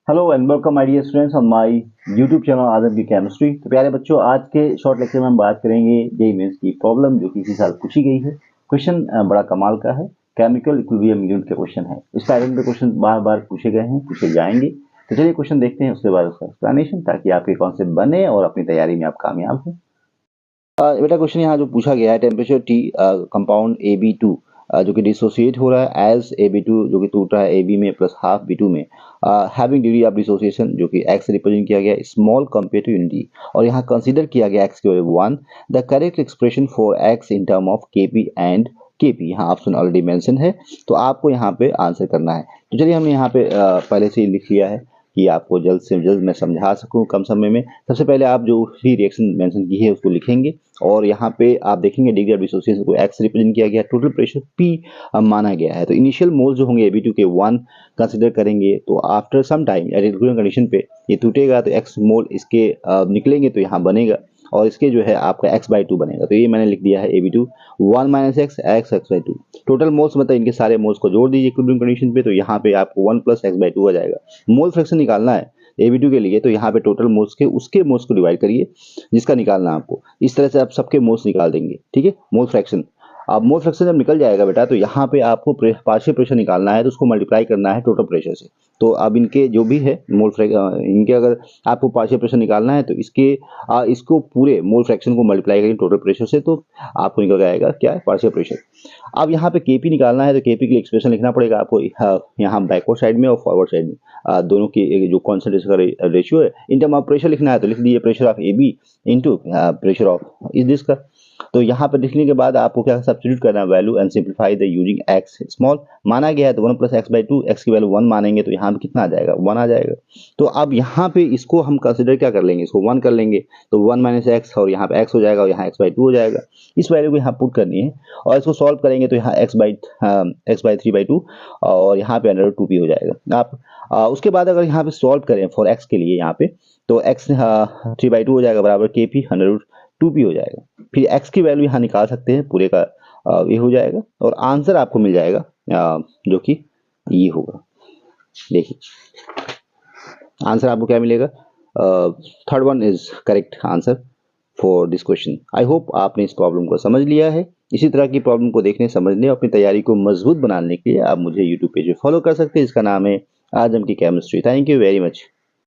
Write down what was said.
Hello and welcome my dear students on my YouTube channel Azam की chemistry. तो प्यारे बच्चों, आज के शॉर्ट लेक्चर में हम बात करेंगे जेईई मेंस की प्रॉब्लम जो कि इसी साल पूछी गई है। क्वेश्चन बड़ा कमाल का है, केमिकल इक्विलिब्रियम यूनिट का क्वेश्चन है। इस पैटर्न पे क्वेश्चन बार बार पूछे गए हैं, पूछे जाएंगे। तो चलिए क्वेश्चन देखते हैं, उसके बाद उसका एक्सप्लेनेशन, ताकि आपके कॉन्सेप्ट बने और अपनी तैयारी में आप कामयाब हो। बेटा क्वेश्चन यहाँ जो पूछा गया है, टेम्परेचर टी कंपाउंड AB2 जो कि डिसोसिएट हो रहा है एज AB2 जो कि टूट रहा है AB में प्लस हाफ B2 में, हैविंग डिग्री ऑफ डिसोसिएशन जो कि x से रिप्रेजेंट किया गया स्मॉल कंपेयर टू यूनिटी, और यहाँ कंसीडर किया गया x की value 1। The correct expression for x in term of Kp and Kp, यहाँ ऑप्शन ऑलरेडी मेंशन है, तो आपको यहाँ पे आंसर करना है। तो चलिए हमने यहाँ पे पहले से ही लिख लिया है कि आपको जल्द से जल्द मैं समझा सकूं कम समय में। सबसे पहले आप जो भी रिएक्शन मेंशन की है उसको लिखेंगे, और यहाँ पे आप देखेंगे डिग्री ऑफ डिसोसिएशन को एक्स रिप्रेजेंट किया गया, टोटल प्रेशर पी माना गया है। तो इनिशियल मोल्स जो होंगे AB2 के 1 कंसिडर करेंगे, तो after some time at equilibrium condition पे ये टूटेगा तो एक्स मोल इसके निकलेंगे तो यहाँ बनेगा, और इसके जो है आपका x/2 बनेगा। तो ये मैंने लिख दिया है AB2 1 minus x/2। Total moles मतलब इनके सारे मोल्स को जोड़ दीजिए इक्विलिब्रियम कंडीशन पे, तो यहाँ पे आपको 1 प्लस x/2 आ जाएगा। मोल फ्रैक्शन निकालना है AB2 के लिए, तो यहाँ पे टोटल मोल्स के उसके मोल्स को डिवाइड करिए जिसका निकालना है आपको। इस तरह से आप सबके मोल्स निकाल देंगे, ठीक है। मोल फ्रैक्शन, अब मोल फ्रैक्शन जब निकल जाएगा बेटा, तो यहाँ पे आपको पार्शियल प्रेशर निकालना है, तो उसको मल्टीप्लाई करना है टोटल प्रेशर से। तो अब इनके जो भी है मोल इनके अगर आपको पार्शियल प्रेशर निकालना है, तो इसको पूरे मोल फ्रैक्शन को मल्टीप्लाई करेंगे टोटल प्रेशर से, तो आपको निकल जाएगा क्या है, पार्शियल प्रेशर। अब यहाँ पे Kp निकालना है, तो Kp के लिए एक्सप्रेशन लिखना पड़ेगा आपको यहाँ बैकवर्ड साइड में और फॉरवर्ड साइड में, दोनों की जो कॉन्सेंट्रेशन का रेशियो है। इन टर्म ऑफ प्रेशर लिखना है, तो लिख दीजिए pressure of AB into pressure of इस दिस का। तो यहाँ पर लिखने के बाद आपको क्या सब्स्टिट्यूट करना है value, and simplify the using x small माना गया है, तो 1 प्लस x/2, x की वैल्यू 1 मानेंगे तो यहाँ पे कितना आ जाएगा, 1 आ जाएगा। तो अब यहाँ पे इसको हम कंसिडर क्या कर लेंगे, इसको 1 कर लेंगे, तो 1 माइनस x, और यहाँ पे x हो जाएगा और यहाँ x/2 हो जाएगा। इस वैल्यू को यहाँ पुट करनी है, और इसको सॉल्व करेंगे तो यहाँ x/3/2 और यहाँ पे √2p हो जाएगा। आप उसके बाद अगर यहाँ पे सॉल्व करें फॉर x के लिए, यहाँ पे तो x 3/2 हो जाएगा बराबर Kp 2p हो जाएगा। फिर x की वैल्यू यहाँ निकाल सकते हैं, पूरे का ये हो जाएगा, और आंसर आपको मिल जाएगा जो कि ये होगा। देखिए आंसर आपको क्या मिलेगा, third one is correct answer for this question. I hope आपने इस प्रॉब्लम को समझ लिया है। इसी तरह की प्रॉब्लम को देखने, समझने और अपनी तैयारी को मजबूत बनाने के लिए आप मुझे यूट्यूब पेज पे फॉलो कर सकते हैं, इसका नाम है आजम की chemistry. Thank you very much.